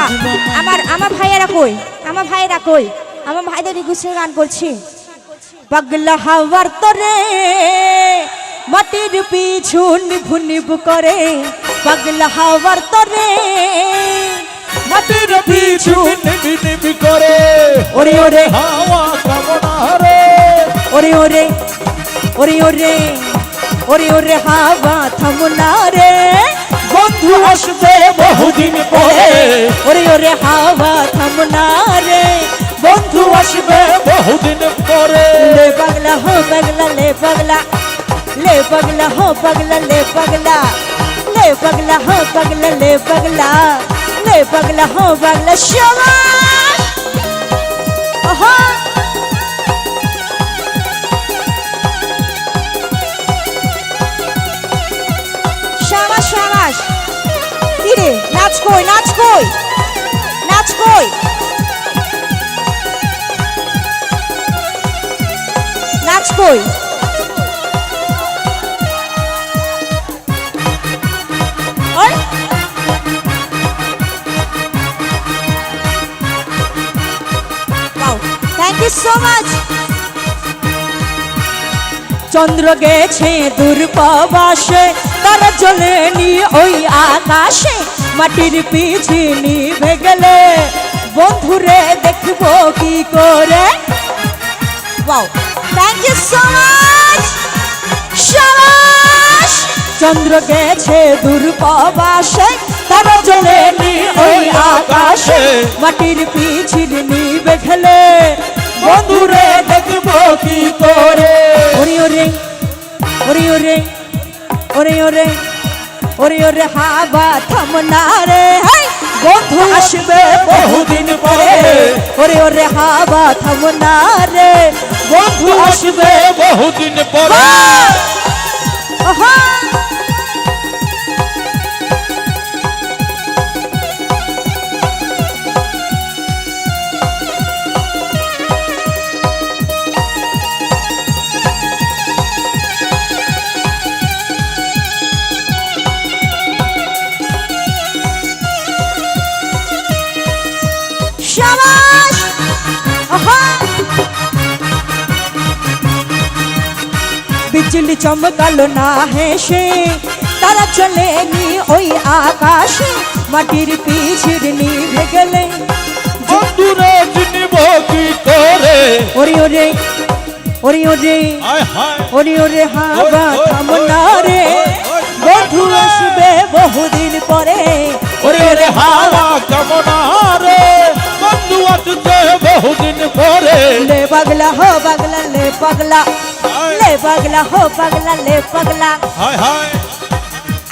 আমার ভাইয়েরা কই, আমার ভাইয়েরা কই, আমার ভাইদের রিকোয়েস্টে গান করছি। পাগলা হাওয়ার তরে মাটির পিছু নিভু নিভু করে, পাগলা হাওয়ার তরে মাটির পিছু নিবি নিবি করে, ওরে ওরে হাওয়া কামনা রে, ওরে ওরে ওরে ওরে ওরে ওরে হাওয়া থামনা রে, বন্ধু আসবে বহুদিন পরে, ওরে ওরে হাওয়া থামনা রে, বন্ধু আসবে বহুদিন পরে। ले पगला हो पगला, ले पगला, ले पगला हो पगला, ले पगला, ले पगला हो पगला, ले पगला, ले पगला हो पगला। शाबाश ओहो शाबाश शाबाश धीरे नाच कोई नाच कोई नाच कोई नाच कोई और wow thank you so much. चंद्र गेছে দূর প্রবাসে, তারা জ্বলেনি ওই আকাশে, মাটির পিছে নিভে গেলে বন্ধুরে দেখবো কি করে। Wow thank you so much शाबाश। चंद्र गेছে দূর প্রবাসে, তারা জ্বলেনি ওই আকাশে, মাটির পিছে নিভে গেলে বন্ধুরে দেখবো কি করে। ওরে ওরে ওরে ওরে ওরে ওরে ওরে ওরে হাওয়া থামনা রে, হাই বন্ধু আসবে বহুদিন পরে, ওরে ওরে হাওয়া থামনা রে, বন্ধু আসবে বহুদিন পরে। ওহো शाबाश ओहो बिजली चमकालो ना हेসে, তারা চলেনি ওই আকাশে, মাটির পিছে নিভে গেলে বন্ধুরে চিনিব কি করে। ওরে ওরে ওরে ওরে হায় হায় ওরে ওরে হাওয়া থামনা রে, বন্ধু আসবে বহুদিন পরে, ওরে ওরে হাওয়া কামনা রে, বন্ধু আসবে বহুদিন পরে। ले पगला हो पगला, ले पगला, ले पगला हो पगला, ले पगला। হায় হায়